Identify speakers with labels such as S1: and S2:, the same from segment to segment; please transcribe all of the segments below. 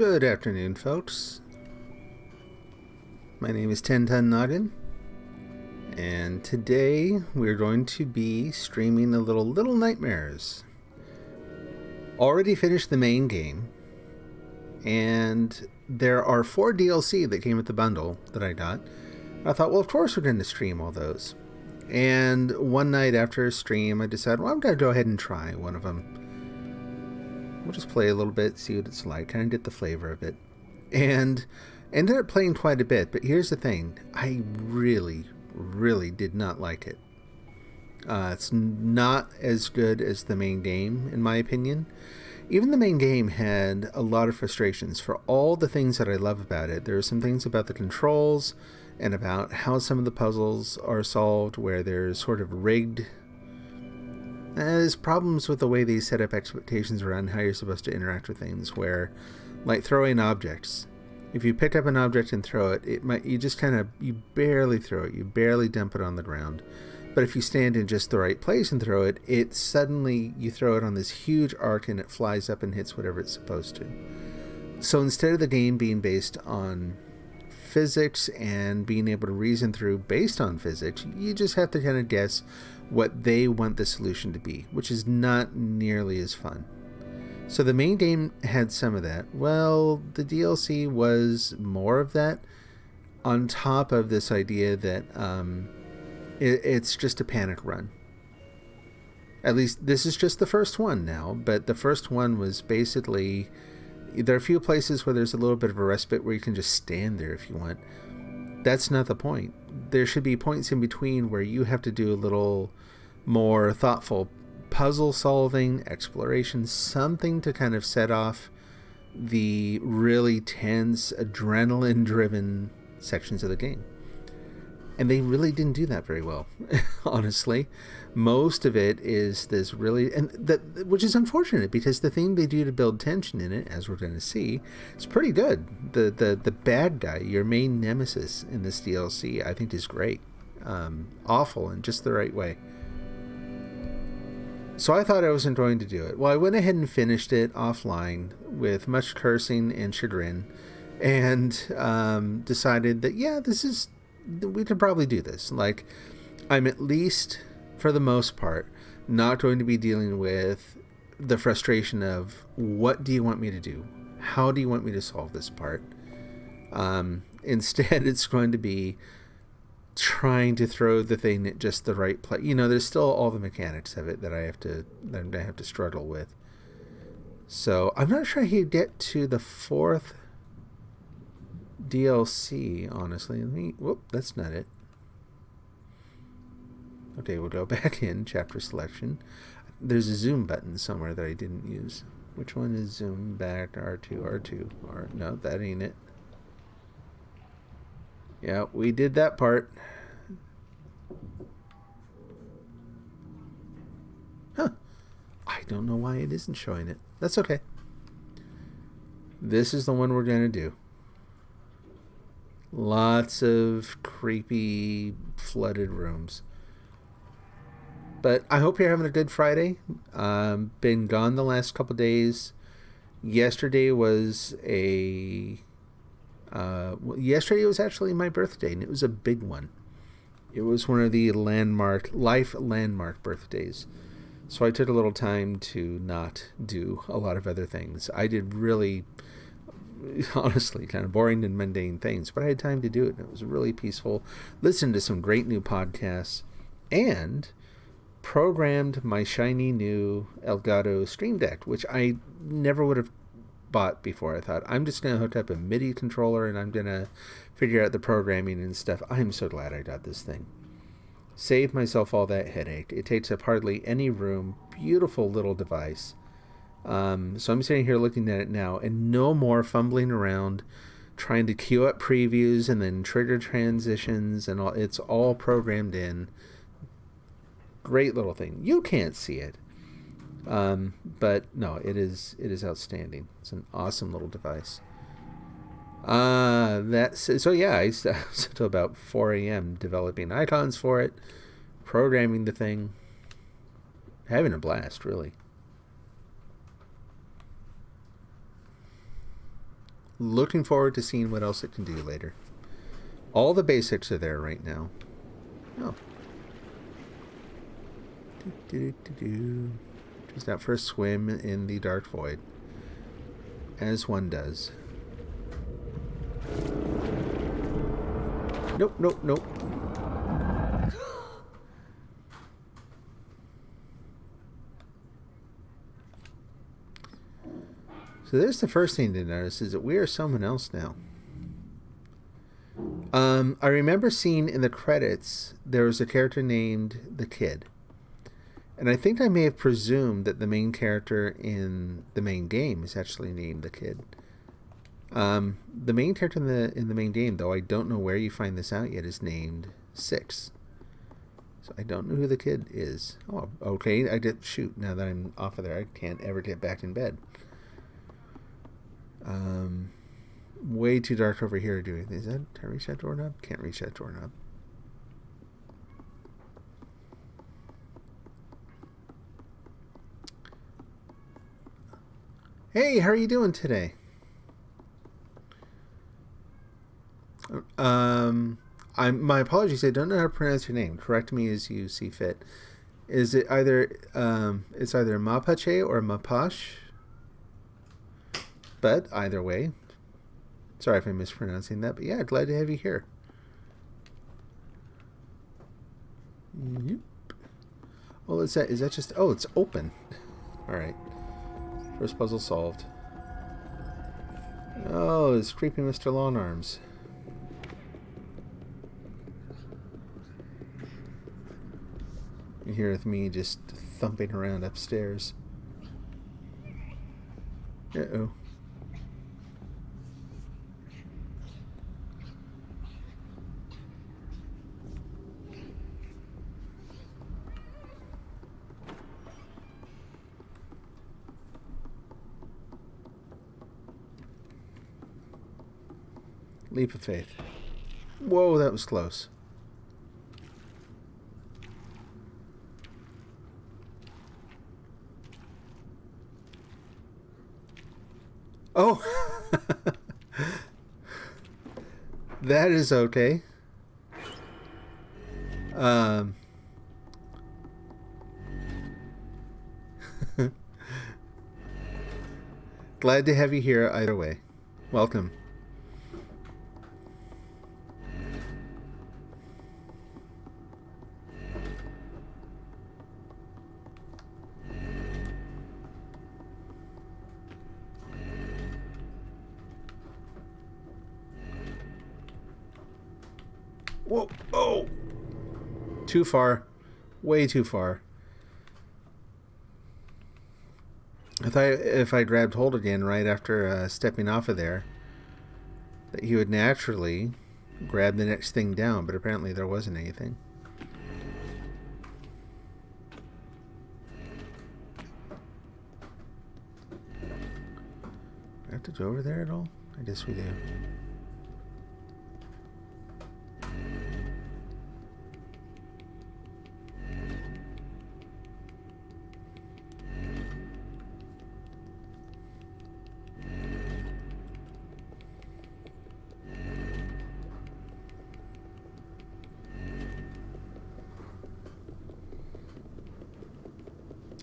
S1: Good afternoon, folks. My name is Ten Ton Noggin, and today we're going to be streaming a Little Nightmares. Already finished the main game, and there are 4 DLC that came with the bundle that I got. I thought, well, of course we're going to stream all those. And one night after a stream, I decided, well, I'm going to go ahead and try one of them. We'll just play a little bit, see what it's like, kind of get the flavor of it. And ended up playing quite a bit, but here's the thing. I really did not like it. It's not as good as the main game, in my opinion. Even the main game had a lot of frustrations. For all the things that I love about it, there are some things about the controls and about how some of the puzzles are solved where there's sort of rigged. There's problems with the way they set up expectations around how you're supposed to interact with things, where, like throwing objects. If you pick up an object and throw it, you barely throw it, you barely dump it on the ground. But if you stand in just the right place and throw it, you throw it on this huge arc and it flies up and hits whatever it's supposed to. So instead of the game being based on physics and being able to reason through based on physics, you just have to kind of guess what they want the solution to be, which is not nearly as fun. So the main game had some of that. Well, the DLC was more of that, on top of this idea that it's just a panic run. At least this is just the first one now, but the first one was basically, there are a few places where there's a little bit of a respite where you can just stand there if you want. That's not the point. There should be points in between where you have to do a little more thoughtful puzzle solving, exploration, something to kind of set off the really tense, adrenaline driven sections of the game. And they really didn't do that very well, honestly. Most of it is this really, which is unfortunate, because the thing they do to build tension in it, as we're going to see, is pretty good. The bad guy, your main nemesis in this DLC, I think is great. Awful in just the right way. So I thought I wasn't going to do it. Well, I went ahead and finished it offline with much cursing and chagrin, and decided that, yeah, we can probably do this. Like, I'm at least, for the most part, not going to be dealing with the frustration of, what do you want me to do? How do you want me to solve this part? Instead, it's going to be trying to throw the thing at just the right place. There's still all the mechanics of it that I have to struggle with. So I'm not sure he'd get to the 4th DLC, honestly. Whoop, that's not it. Okay, we'll go back in chapter selection. There's a zoom button somewhere that I didn't use. Which one is zoom back? R2. No, that ain't it. Yeah, we did that part. Huh. I don't know why it isn't showing it. That's okay. This is the one we're going to do. Lots of creepy, flooded rooms. But I hope you're having a good Friday. Been gone the last couple days. Yesterday was actually my birthday, and it was a big one. It was one of the life landmark birthdays. So I took a little time to not do a lot of other things. I did really, honestly, kind of boring and mundane things, but I had time to do it, and it was really peaceful. Listened to some great new podcasts, and programmed my shiny new Elgato Stream Deck, which I never would have bought before. I thought, I'm just going to hook up a MIDI controller and I'm going to figure out the programming and stuff. I'm so glad I got this thing. Saved myself all that headache. It takes up hardly any room. Beautiful little device. So I'm sitting here looking at it now, and no more fumbling around trying to queue up previews and then trigger transitions and all. It's all programmed in. Great little thing. You can't see it. But no, it is outstanding. It's an awesome little device. I stayed until about 4 a.m. developing icons for it, programming the thing, having a blast, really. Looking forward to seeing what else it can do later. All the basics are there right now. Oh. Just out for a swim in the dark void. As one does. Nope, nope, nope. So there's the first thing to notice, is that we are someone else now. I remember seeing in the credits there was a character named the Kid. And I think I may have presumed that the main character in the main game is actually named the Kid. The main character in the main game, though I don't know where you find this out yet, is named Six. So I don't know who the Kid is. Oh, okay. I did shoot. Now that I'm off of there, I can't ever get back in bed. Way too dark over here to do anything. Is that, can I reach that doorknob? Can't reach that doorknob. Hey, how are you doing today? My apologies. I don't know how to pronounce your name. Correct me as you see fit. Is it either it's either Mapache or Mapash? But either way, sorry if I'm mispronouncing that. But yeah, glad to have you here. Yep. Well, is that just? Oh, it's open. All right. First puzzle solved. Oh, it's creepy Mr. Longarms. You're here with me just thumping around upstairs. Uh-oh. Leap of faith. Whoa, that was close. Oh! That is okay. Glad to have you here either way. Welcome. Whoa! Oh! Too far. Way too far. I thought if I grabbed hold again right after stepping off of there, that he would naturally grab the next thing down, but apparently there wasn't anything. Do I have to go over there at all? I guess we do.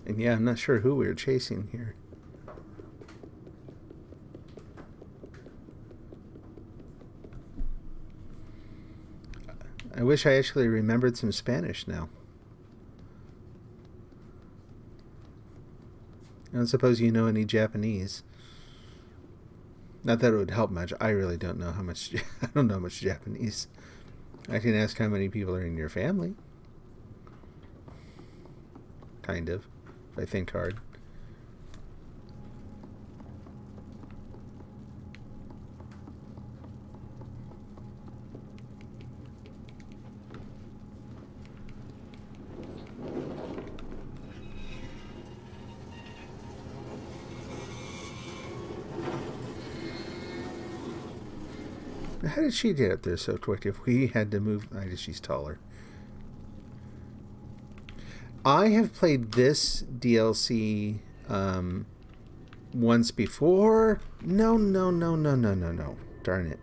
S1: And yeah, I'm not sure who we were chasing here. I wish I actually remembered some Spanish now. I don't suppose you know any Japanese. Not that it would help much. I really don't know how much. I don't know much Japanese. I can ask how many people are in your family. Kind of. If I think hard. How did she get up there so quick if we had to move? I guess she's taller. I have played this DLC once before. No. Darn it.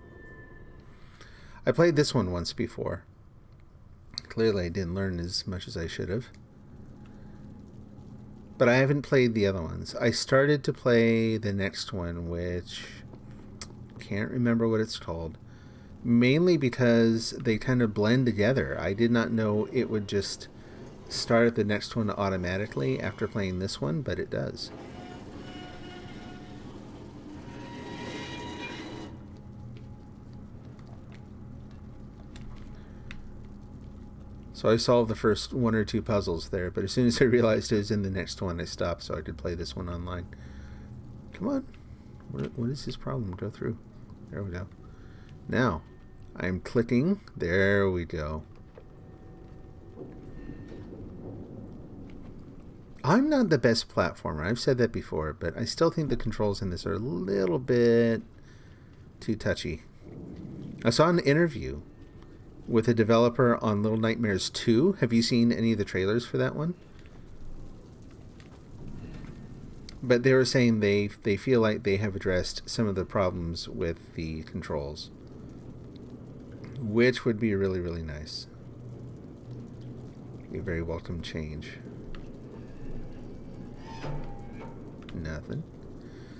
S1: I played this one once before. Clearly I didn't learn as much as I should have. But I haven't played the other ones. I started to play the next one, which can't remember what it's called. Mainly because they kind of blend together. I did not know it would just start at the next one automatically after playing this one, but it does. So I solved the first one or two puzzles there, but as soon as I realized it was in the next one, I stopped so I could play this one online. Come on. What is his problem? Go through. There we go. Now, I'm clicking. There we go. I'm not the best platformer. I've said that before, but I still think the controls in this are a little bit too touchy. I saw an interview with a developer on Little Nightmares 2. Have you seen any of the trailers for that one? But they were saying they feel like they have addressed some of the problems with the controls, which would be really, really nice. A very welcome change. Nothing.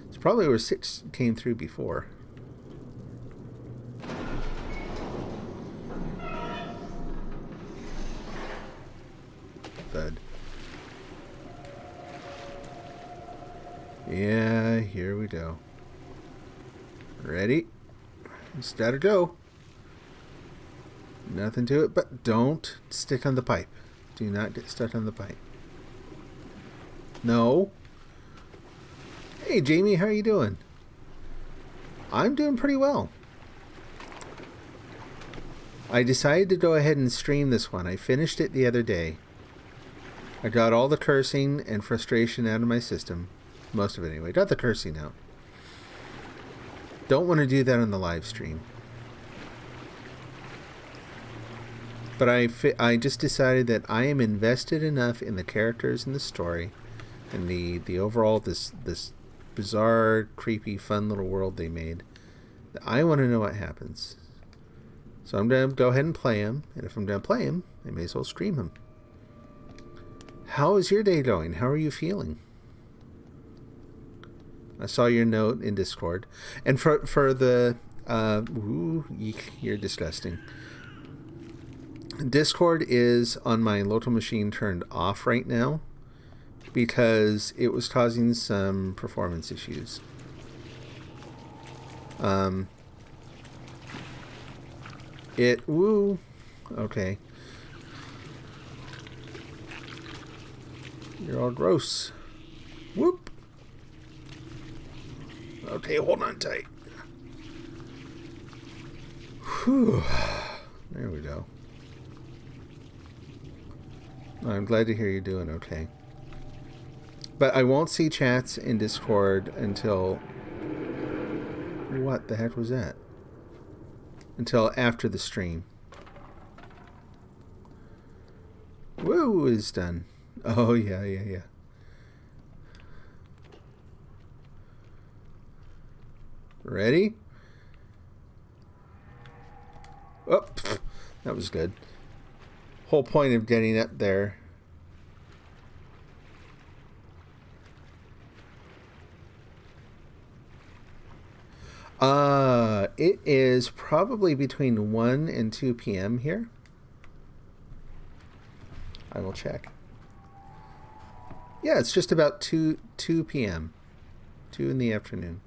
S1: It's probably where 6 came through before. Thud. Yeah, here we go. Ready? It's gotta go. Nothing to it, but don't stick on the pipe. Do not get stuck on the pipe. No. Hey, Jamie, how are you doing? I'm doing pretty well. I decided to go ahead and stream this one. I finished it the other day. I got all the cursing and frustration out of my system. Most of it anyway. Got the cursing out. Don't want to do that on the live stream. But I just decided that I am invested enough in the characters and the story and the overall this bizarre, creepy, fun little world they made that I want to know what happens. So I'm going to go ahead and play him. And if I'm going to play him, I may as well stream him. How is your day going? How are you feeling? I saw your note in Discord. And for the... you're disgusting. Discord is on my local machine turned off right now because it was causing some performance issues. Okay. You're all gross. Whoop. Okay, hold on tight. Whew. There we go. I'm glad to hear you're doing okay. But I won't see chats in Discord until... What the heck was that? Until after the stream. Woo is done. Oh, yeah. Ready? Oh, that was good. Whole point of getting up there. It is probably between 1 and 2 p.m. here. I will check. Yeah, it's just about 2 p.m. 2 in the afternoon.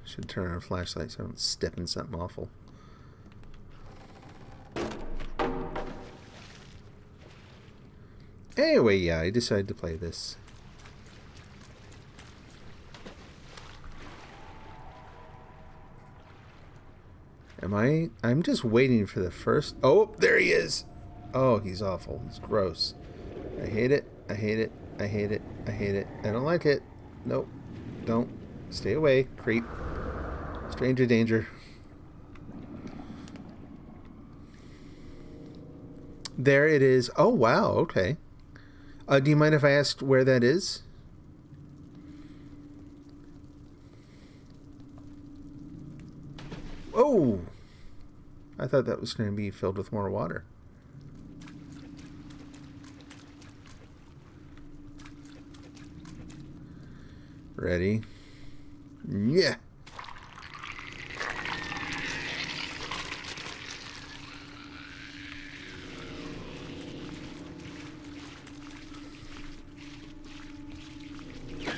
S1: Should turn on a flashlight so I don't step in something awful. Anyway, yeah, I decided to play this. I'm just waiting for the first... Oh, there he is! Oh, he's awful. He's gross. I hate it. I hate it. I hate it. I hate it. I don't like it. Nope. Don't. Stay away. Creep. Stranger danger. There it is. Oh, wow. Okay. Do you mind if I asked where that is? Oh! I thought that was going to be filled with more water. Ready? Yeah!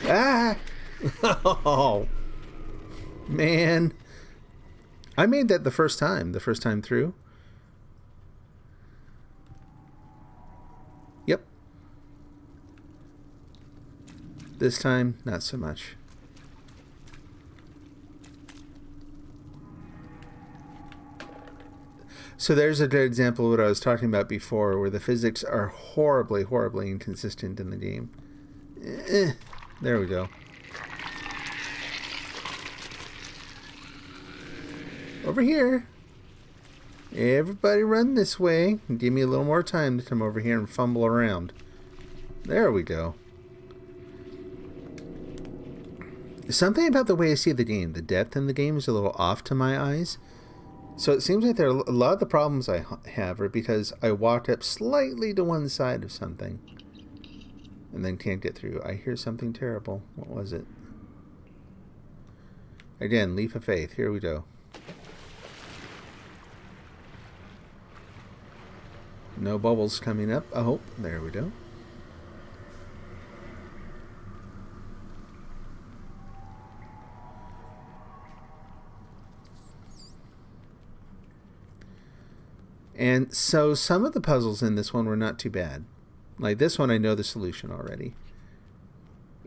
S1: Ah! Oh! Man! I made that the first time through. Yep. This time, not so much. So there's a good example of what I was talking about before, where the physics are horribly, horribly inconsistent in the game. There we go. Over here. Everybody run this way. Give me a little more time to come over here and fumble around. There we go. Something about the way I see the game, the depth in the game is a little off to my eyes. So it seems like there are a lot of the problems I have are because I walked up slightly to one side of something and then can't get through. I hear something terrible. What was it? Again, leap of faith. Here we go. No bubbles coming up. Oh, there we go. And so some of the puzzles in this one were not too bad. Like this one, I know the solution already.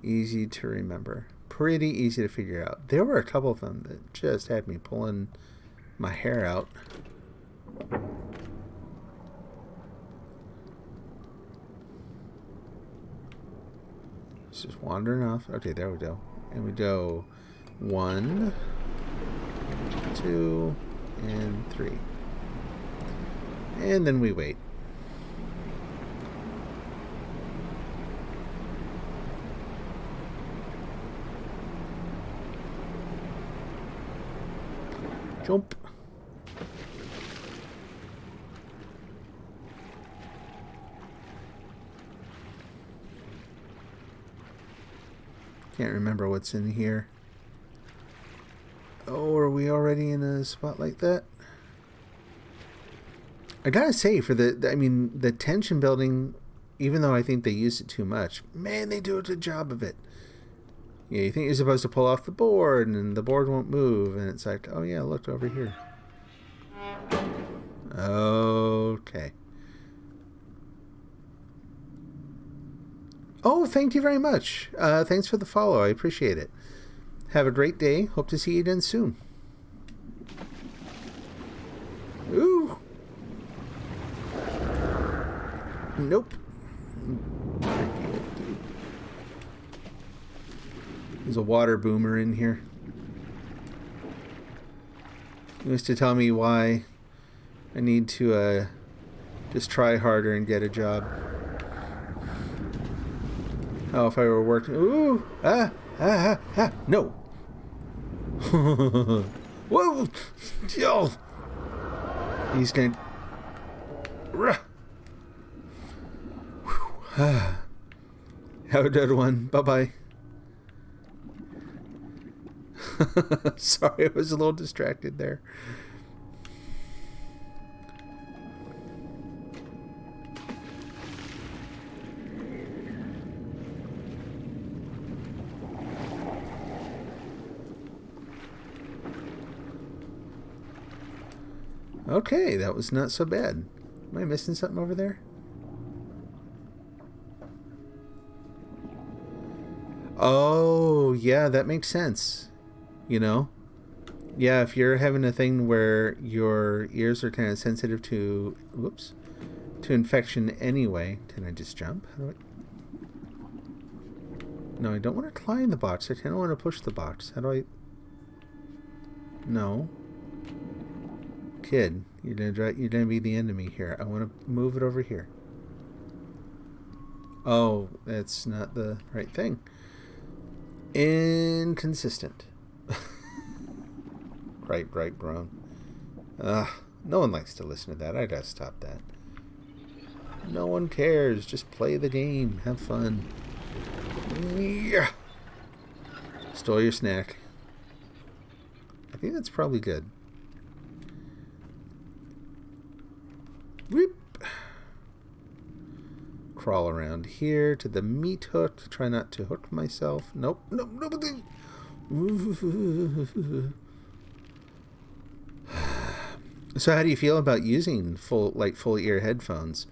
S1: Easy to remember. Pretty easy to figure out. There were a couple of them that just had me pulling my hair out. It's just wandering off. Okay, there we go. And we go 1, 2, and 3. And then we wait. Jump. Can't remember what's in here. Oh, are we already in a spot like that? I gotta say, for the tension building, even though I think they use it too much, man, they do a good job of it. Yeah, you think you're supposed to pull off the board, and the board won't move, and it's like, oh yeah, look over here. Okay. Oh, thank you very much. Thanks for the follow. I appreciate it. Have a great day. Hope to see you again soon. Ooh. Nope. There's a water boomer in here. He wants to tell me why I need to just try harder and get a job. Oh, if I were working... Ooh! No! Whoa! Yo! He's going to... Have a good one. Bye-bye. Sorry, I was a little distracted there. Okay, that was not so bad. Am I missing something over there? Oh, yeah, that makes sense. You know? Yeah, if you're having a thing where your ears are kind of sensitive to... Whoops. To infection anyway. Can I just jump? How do I... No, I don't want to climb the box. I kind of want to push the box. How do I... No. kid, you're gonna be the enemy here. I want to move it over here. Oh, that's not the right thing. Inconsistent. Right, Brown. No one likes to listen to that. I gotta stop that. No one cares. Just play the game. Have fun. Yeah. Stole your snack. I think that's probably good. Whoop. Crawl around here to the meat hook. Try not to hook myself. Nope. Nobody. So how do you feel about using full ear headphones?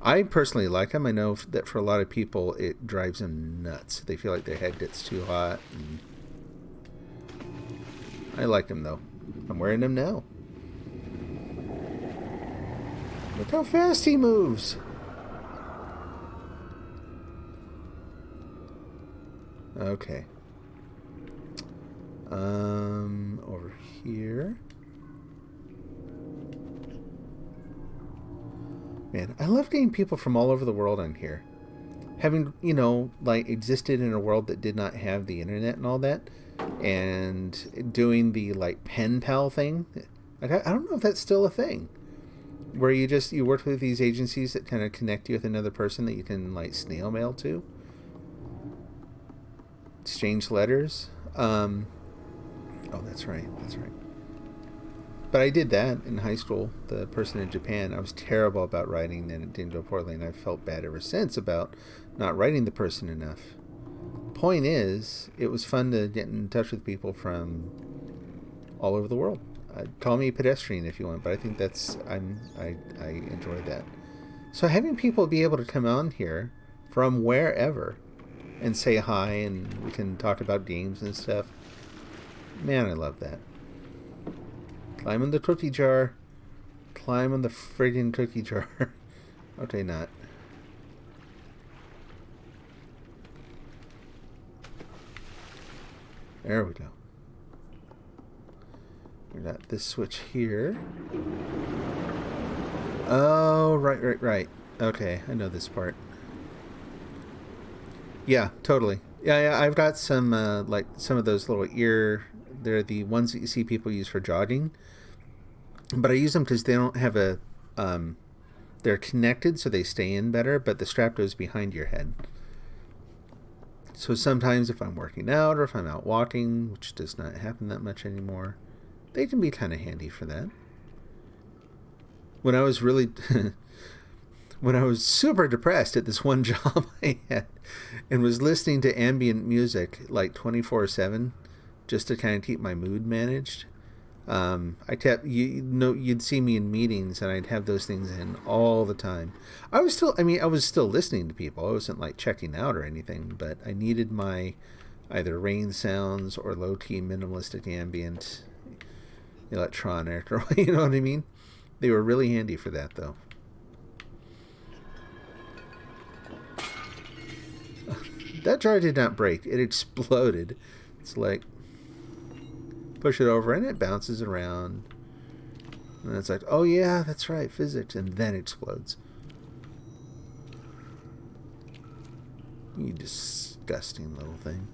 S1: I personally like them. I know that for a lot of people it drives them nuts. They feel like their head gets too hot. And I like them though. I'm wearing them now. Look how fast he moves. Okay. Over here. Man, I love getting people from all over the world on here. Having, existed in a world that did not have the internet and all that, and doing the, pen pal thing. I don't know if that's still a thing. Where you work with these agencies that kind of connect you with another person that you can, snail mail to. Exchange letters. Oh, that's right. But I did that in high school, the person in Japan. I was terrible about writing, and it didn't go poorly, and I've felt bad ever since about not writing the person enough. Point is, it was fun to get in touch with people from all over the world. Call me pedestrian if you want, but I think I enjoy that. So having people be able to come on here from wherever and say hi, and we can talk about games and stuff. Man, I love that. Climb on the cookie jar. Climb on the friggin' cookie jar. Okay, not. There we go. We got this switch here. Oh, right. Okay, I know this part. Yeah, totally. Yeah, I've got some, some of those little ear... They're the ones that you see people use for jogging. But I use them because they don't have a... they're connected, so they stay in better, but the strap goes behind your head. So sometimes if I'm working out or if I'm out walking, which does not happen that much anymore, they can be kind of handy for that. When I was really... when I was super depressed at this one job I had and was listening to ambient music 24/7 just to kind of keep my mood managed, you'd see me in meetings and I'd have those things in all the time. I was still listening to people. I wasn't checking out or anything, but I needed my either rain sounds or low-key minimalistic ambient electronic, or you know what I mean? They were really handy for that though. That jar did not break. It exploded. It's push it over and it bounces around. And it's oh yeah, that's right, physics. And then it explodes. You disgusting little thing.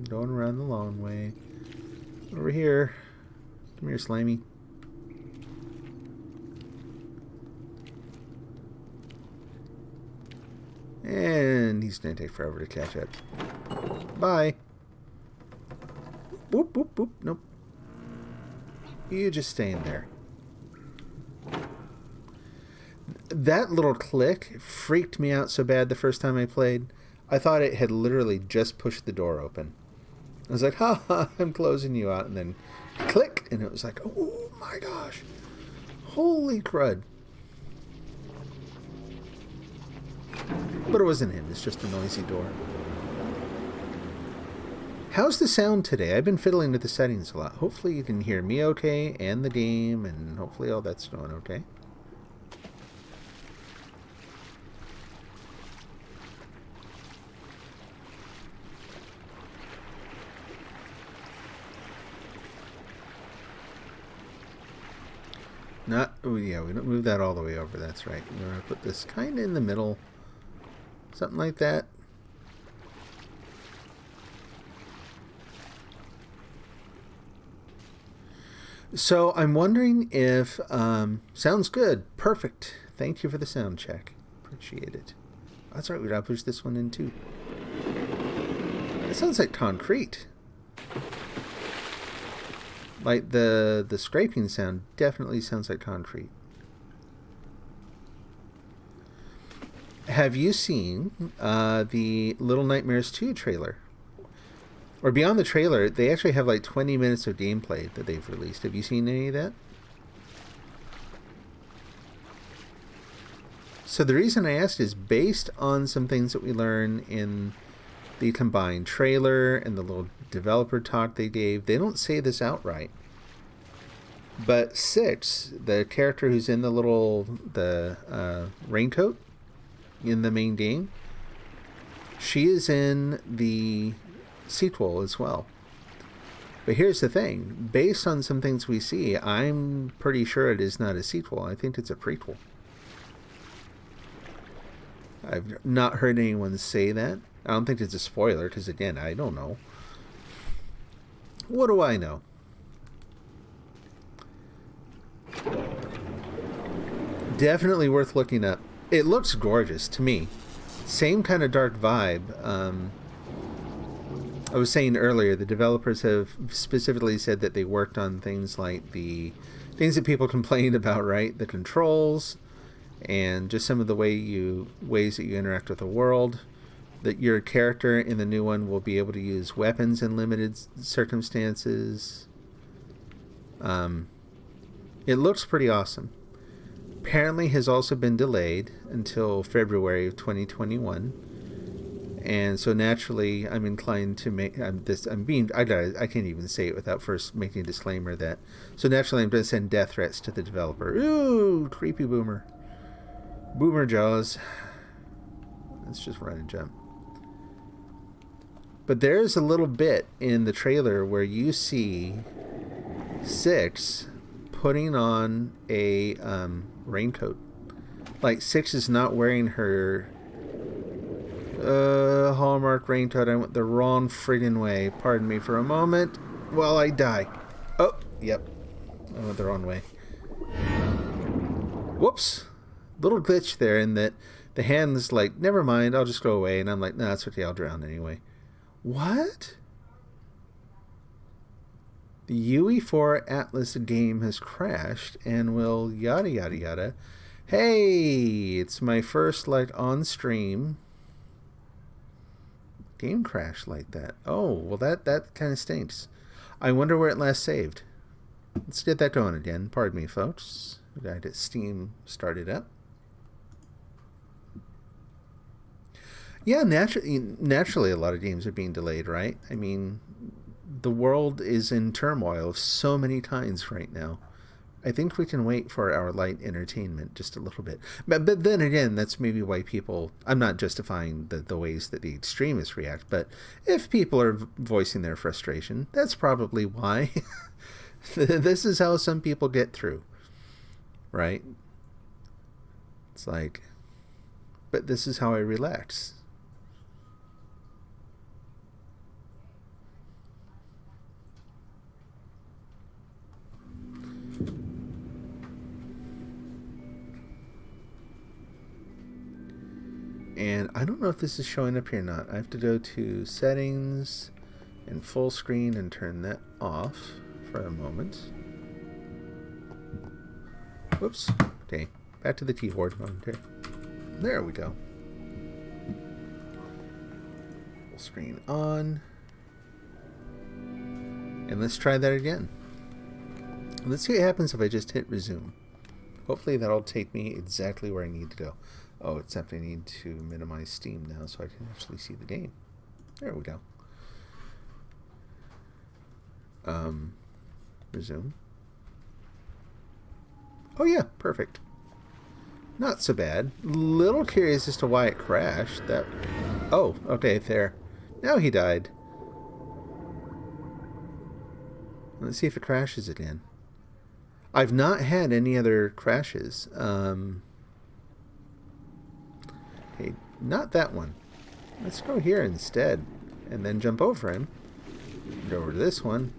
S1: Going around the long way. Over here. Come here, Slimy. And he's going to take forever to catch up. Bye. Boop, boop, boop. Nope. You just stay in there. That little click freaked me out so bad the first time I played. I thought it had literally just pushed the door open. I was ha, I'm closing you out. And then click. And it was oh my gosh. Holy crud. But it wasn't him. It's just a noisy door. How's the sound today? I've been fiddling with the settings a lot. Hopefully you can hear me okay and the game, and hopefully all that's going okay. Not, oh yeah, we don't move that all the way over, that's right. We're going to put this kind of in the middle. Something like that. So I'm wondering if, sounds good. Perfect. Thank you for the sound check. Appreciate it. That's right, we gotta push this one in too. It sounds like concrete. Like the scraping sound definitely sounds like concrete. Have you seen the Little Nightmares 2 trailer? Or beyond the trailer, they actually have like 20 minutes of gameplay that they've released. Have you seen any of that? So the reason I asked is based on some things that we learn in the combined trailer and the little developer talk they gave. They don't say this outright. But Six, the character who's in the raincoat in the main game, she is in the sequel as well. But here's the thing. Based on some things we see, I'm pretty sure it is not a sequel. I think it's a prequel. I've not heard anyone say that. I don't think it's a spoiler, because again, I don't know. What do I know? Definitely worth looking up. It looks gorgeous to me. Same kind of dark vibe. I was saying earlier, the developers have specifically said that they worked on things like the things that people complained about, right? The controls and just some of the ways that you interact with the world. That your character in the new one will be able to use weapons in limited circumstances. It looks pretty awesome. Apparently has also been delayed until February of 2021. And so naturally, I'm inclined to make I can't even say it without first making a disclaimer that. So naturally, I'm going to send death threats to the developer. Ooh, creepy boomer. Boomer Jaws. Let's just run and jump. But there's a little bit in the trailer where you see Six putting on a raincoat. Like Six is not wearing her Hallmark raincoat. I went the wrong friggin' way. Pardon me for a moment while I die. Oh, yep. I went the wrong way. Whoops. Little glitch there in that the hand's like, never mind, I'll just go away. And I'm like, nah, it's okay, I'll drown anyway. What? The UE4 Atlas game has crashed and will yada yada yada. Hey, it's my first on stream game crash like that. Oh, well that kind of stinks. I wonder where it last saved. Let's get that going again. Pardon me, folks. We gotta get Steam started up. Yeah, naturally a lot of games are being delayed, right? I mean, the world is in turmoil so many times right now. I think we can wait for our light entertainment just a little bit. But then again, that's maybe why people... I'm not justifying the ways that the extremists react, but if people are voicing their frustration, that's probably why. This is how some people get through, right? It's like, but this is how I relax. And I don't know if this is showing up here or not. I have to go to settings and full screen and turn that off for a moment. Whoops. Okay, back to the keyboard. There we go. Full screen on. And let's try that again. Let's see what happens if I just hit resume. Hopefully that'll take me exactly where I need to go. Oh, except I need to minimize Steam now so I can actually see the game. There we go. Resume. Oh yeah, perfect. Not so bad. Little curious as to why it crashed. Oh, okay, there. Now he died. Let's see if it crashes again. I've not had any other crashes. Okay, not that one. Let's go here instead, and then jump over him. Go over to this one,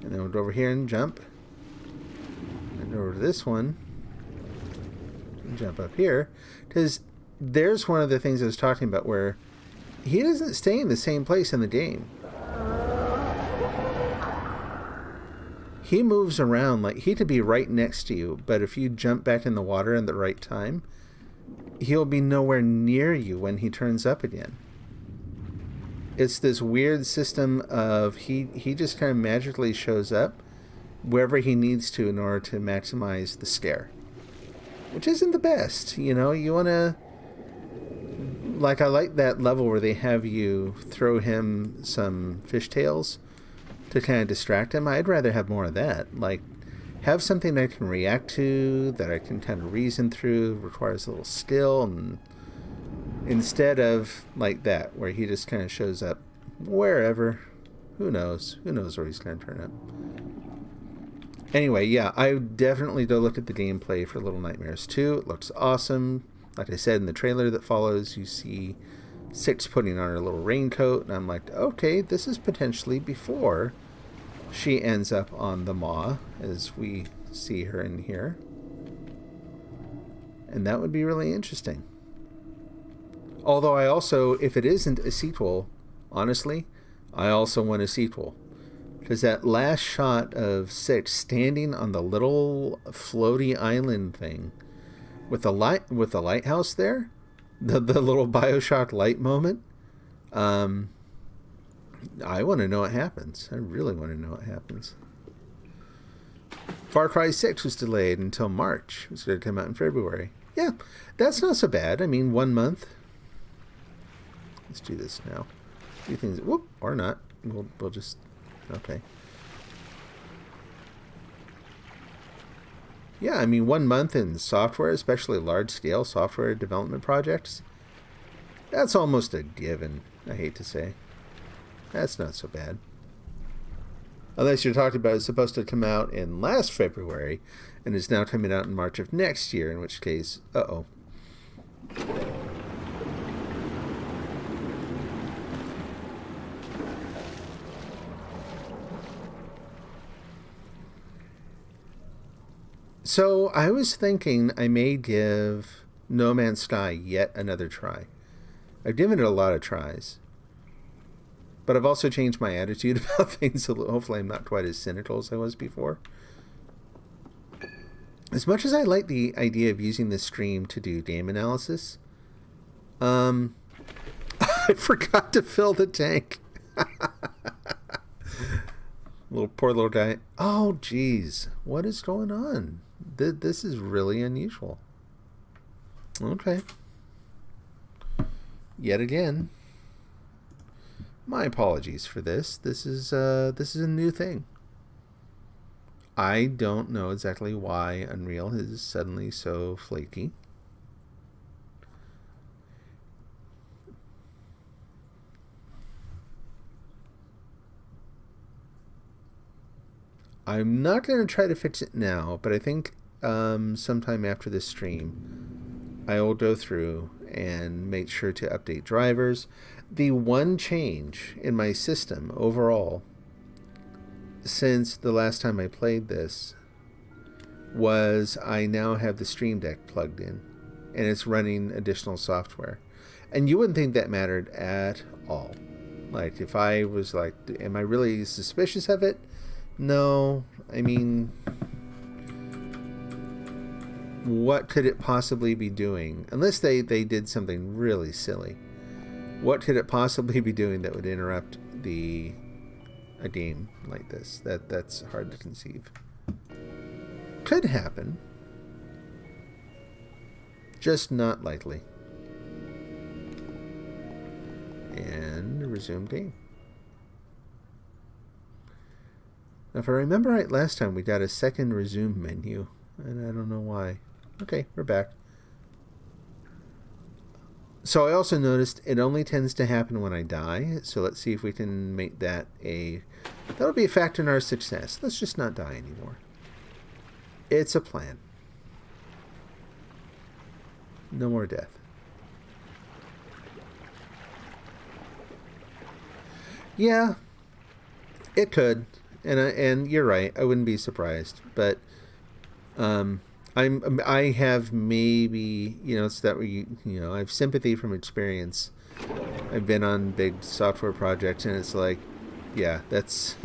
S1: and then we'll go over here and jump. And over to this one, and jump up here. Because there's one of the things I was talking about where he doesn't stay in the same place in the game. He moves around. Like, he could be right next to you, but if you jump back in the water at the right time, he'll be nowhere near you when he turns up again. It's this weird system of he just kind of magically shows up wherever he needs to in order to maximize the scare. Which isn't the best, you know. You want to... Like, I like that level where they have you throw him some fishtails to kind of distract him. I'd rather have more of that. Like, have something that I can react to, that I can kind of reason through, requires a little skill, and instead of like that, where he just kind of shows up wherever. Who knows? Who knows where he's going to turn up? Anyway, yeah, I definitely go look at the gameplay for Little Nightmares 2. It looks awesome. Like I said, in the trailer that follows, you see Six putting on her little raincoat, and I'm like, okay, this is potentially before she ends up on the Maw, as we see her in here. And that would be really interesting. Although I also, if it isn't a sequel, honestly, I also want a sequel. Because that last shot of Six standing on the little floaty island thing with the lighthouse there, the little BioShock light moment, I want to know what happens. I really want to know what happens. Far Cry 6 was delayed until March. It was going to come out in February. Yeah, that's not so bad. I mean, 1 month. Let's do this now. Do things, whoop, or not. We'll just, okay. Yeah, I mean, 1 month in software, especially large-scale software development projects, that's almost a given, I hate to say. That's not so bad. Unless you're talking about it's supposed to come out in last February and is now coming out in March of next year, in which case, uh-oh. So I was thinking I may give No Man's Sky yet another try. I've given it a lot of tries. But I've also changed my attitude about things, so hopefully I'm not quite as cynical as I was before. As much as I like the idea of using this stream to do game analysis, I forgot to fill the tank. Poor little guy. Oh, geez. What is going on? This is really unusual. Okay. Yet again. My apologies for this. This is a new thing. I don't know exactly why Unreal is suddenly so flaky. I'm not going to try to fix it now, but I think sometime after this stream, I will go through and make sure to update drivers. The one change in my system overall since the last time I played this was I now have the Stream Deck plugged in, and it's running additional software. And you wouldn't think that mattered at all. Like, if I was like, am I really suspicious of it? No. I mean, what could it possibly be doing? Unless they did something really silly. What could it possibly be doing that would interrupt a game like this? That's hard to conceive. Could happen. Just not likely. And resume game. Now, if I remember right, last time we got a second resume menu, and I don't know why. Okay, we're back. So I also noticed it only tends to happen when I die, so let's see if we can make that that'll be a factor in our success. Let's just not die anymore. It's a plan. No more death. Yeah, it could, and you're right. I wouldn't be surprised, but I have maybe it's that I have sympathy from experience. I've been on big software projects, and it's like, yeah, that's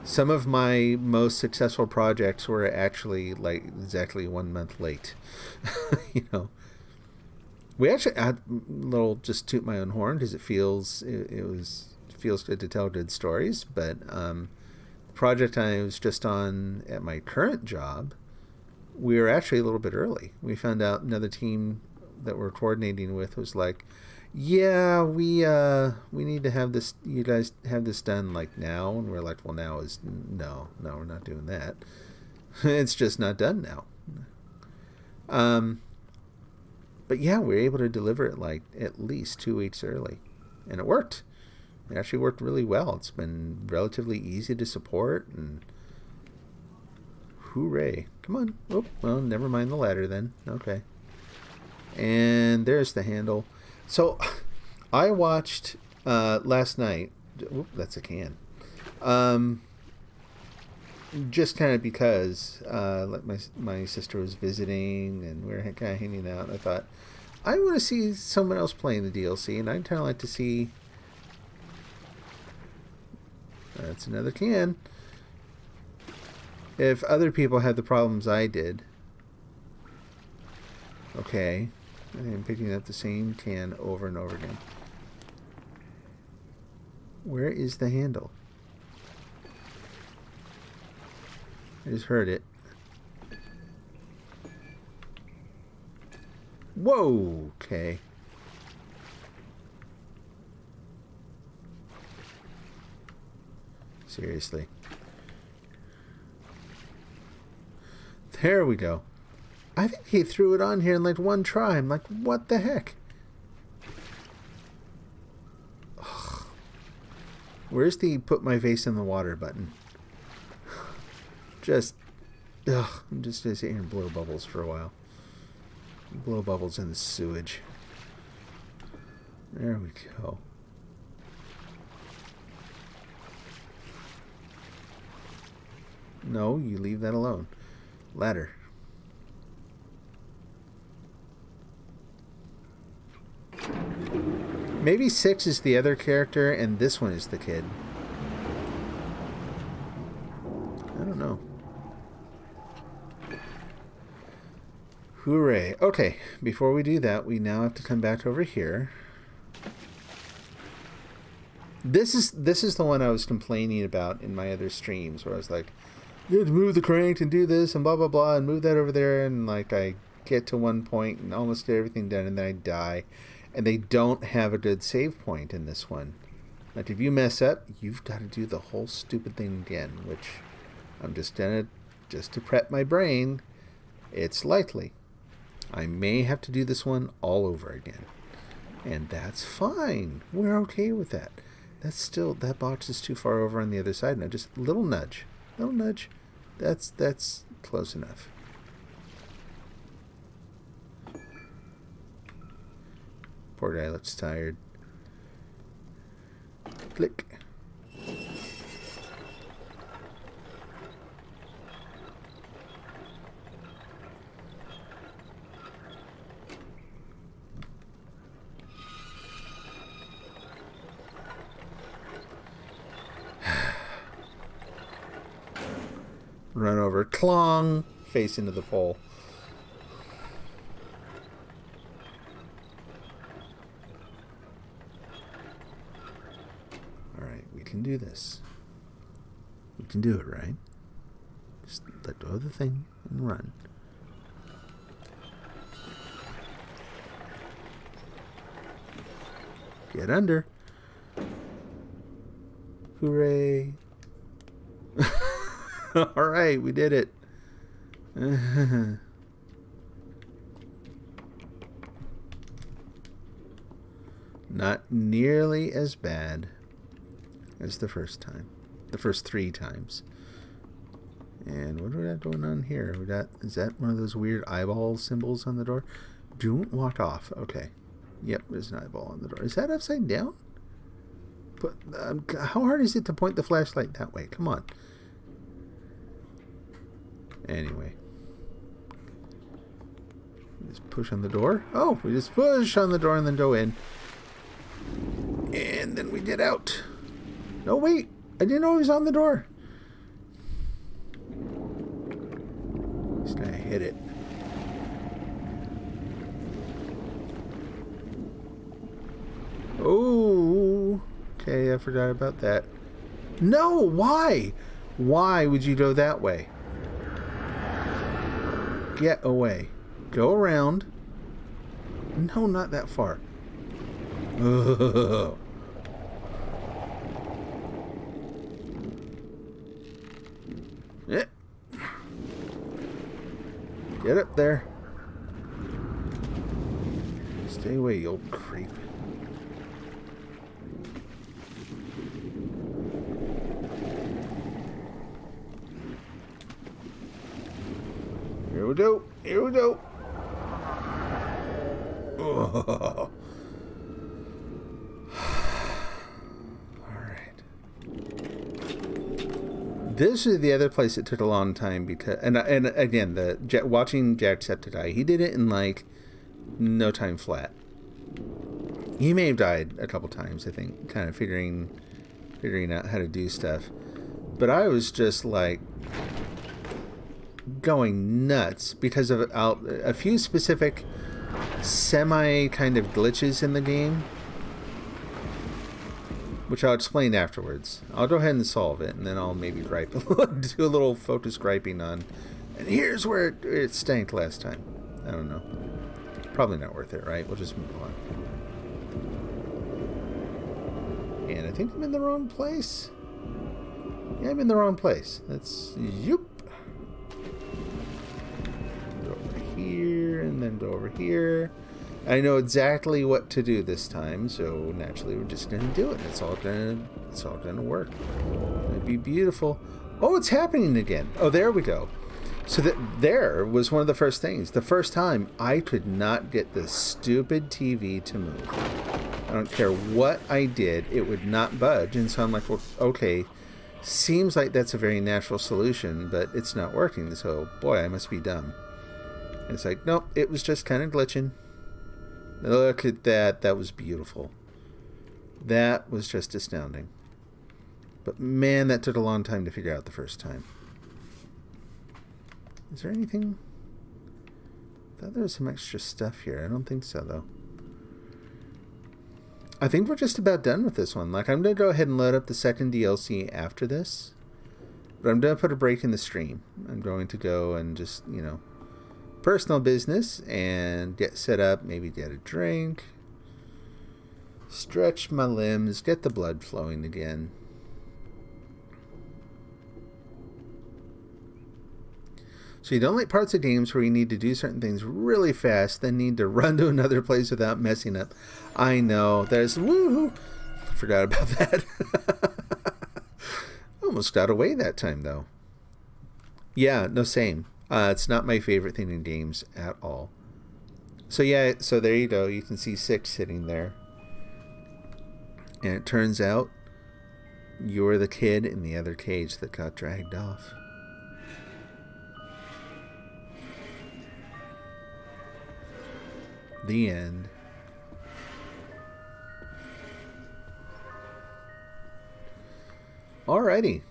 S1: some of my most successful projects were actually like exactly 1 month late. you know, we actually had little just toot my own horn because it feels good to tell good stories, but the project I was just on at my current job, we were actually a little bit early. We found out another team that we're coordinating with was like, yeah, we need to have this. You guys have this done like now, and we're like, well, now is no, we're not doing that. It's just not done now. But yeah, we were able to deliver it like at least 2 weeks early, and it worked. It actually worked really well. It's been relatively easy to support, and hooray! Come on. Oh, well, never mind the ladder then. Okay. And there's the handle. So, I watched last night. Whoop, that's a can. Just kind of because like my sister was visiting and we were kind of hanging out. And I thought I want to see someone else playing the DLC, and I'd kind of like to see. That's another can. If other people had the problems I did. Okay. I'm picking up the same can over and over again. Where is the handle? I just heard it. Whoa! Okay. Seriously. There we go. I think he threw it on here in like one try. I'm like, what the heck? Ugh. Where's the put my face in the water button? I'm just gonna sit here and blow bubbles for a while. Blow bubbles in the sewage. There we go. No, you leave that alone. Ladder. Maybe 6 is the other character and this one is the kid. I don't know. Hooray. Okay, before we do that, we now have to come back over here. This is the one I was complaining about in my other streams, where I was like, you have to move the crank and do this and blah blah blah and move that over there, and like I get to one point and almost get everything done and then I die. And they don't have a good save point in this one. Like if you mess up, you've got to do the whole stupid thing again, which I'm just to prep my brain. It's likely I may have to do this one all over again. And that's fine. We're okay with that. That box is too far over on the other side. Now just a little nudge. That's close enough. Poor guy looks tired. Click. Run over. Clong. Face into the pole. We can do this. We can do it, right? Just let go of the thing and run. Get under. Hooray. Alright, we did it. Not nearly as bad as the first time. The first 3 times. And what do we got going on here? Is that one of those weird eyeball symbols on the door? Don't walk off. Okay. Yep, there's an eyeball on the door. Is that upside down? But how hard is it to point the flashlight that way? Come on. Anyway. Just push on the door. Oh, we just push on the door and then go in. And then we get out. No, wait. I didn't know he was on the door. Just gonna hit it. Oh, okay, I forgot about that. No, why? Why would you go that way? Get away. Go around. No, not that far. Ugh. Yeah. Get up there. Stay away, you old creep. Here we go. Here we go. Oh. Alright. This is the other place that took a long time because, and again, watching Jacksepticeye, he did it in like no time flat. He may have died a couple times, I think, kind of figuring out how to do stuff. But I was just like going nuts because of a few specific semi kind of glitches in the game, which I'll explain afterwards. I'll go ahead and solve it, and then I'll maybe gripe do a little focus griping on, and here's where it stank last time. I don't know. Probably not worth it, right? We'll just move on. And I think I'm in the wrong place. Yeah, I'm in the wrong place. Let's yoop. Go over here and then go over here. I know exactly what to do this time, so naturally we're just gonna do it. It's all gonna work. It'd be beautiful. Oh, it's happening again. Oh, there we go. So there was one of the first things. The first time I could not get the stupid TV to move. I don't care what I did, it would not budge. And so I'm like, well, okay, seems like that's a very natural solution, but it's not working. So, boy, I must be dumb. And it's like, nope, it was just kind of glitching. Look at that. That was beautiful. That was just astounding. But, man, that took a long time to figure out the first time. Is there anything? I thought there was some extra stuff here. I don't think so, though. I think we're just about done with this one. Like, I'm going to go ahead and load up the second DLC after this. But I'm going to put a break in the stream. I'm going to go and just, personal business and get set up, maybe get a drink, stretch my limbs, get the blood flowing again. So you don't like parts of games where you need to do certain things really fast, then need to run to another place without messing up. I know, there's woohoo. Forgot about that. Almost got away that time though. Yeah, no, same. It's not my favorite thing in games at all. So yeah, so there you go. You can see 6 sitting there. And it turns out you're the kid in the other cage that got dragged off. The end. Alrighty.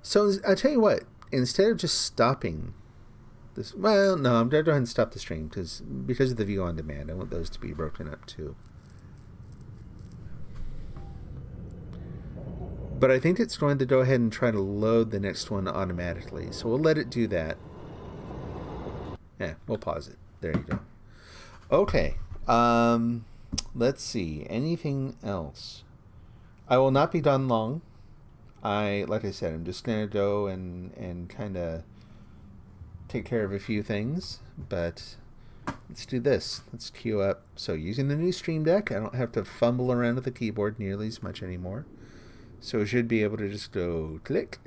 S1: So I tell you what, instead of just stopping this, well, no, I'm going to go ahead and stop the stream because of the view on demand. I want those to be broken up too. But I think it's going to go ahead and try to load the next one automatically. So we'll let it do that. Yeah, we'll pause it. There you go. Okay. Let's see. Anything else? I will not be done long. Like I said, I'm just going to go and kind of take care of a few things. But let's do this. Let's queue up. So using the new Stream Deck, I don't have to fumble around with the keyboard nearly as much anymore. So we should be able to just go click.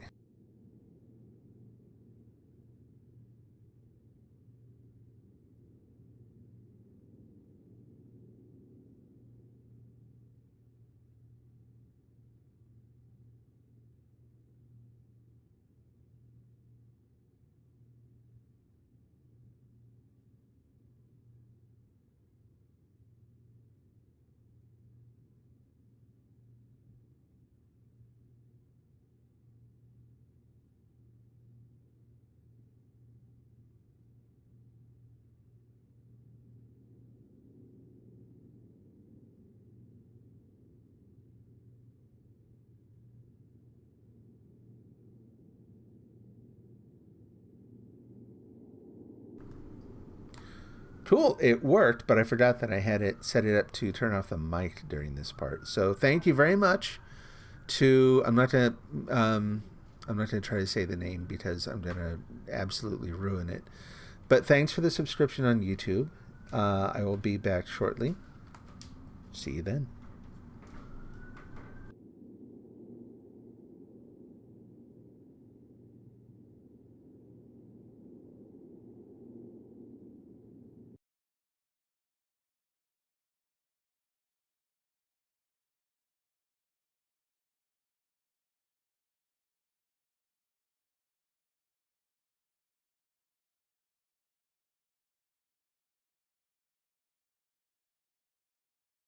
S1: Cool, it worked, but I forgot that I had it set it up to turn off the mic during this part. So thank you very much to I'm not gonna try to say the name because I'm gonna absolutely ruin it. But thanks for the subscription on YouTube. I will be back shortly. See you then.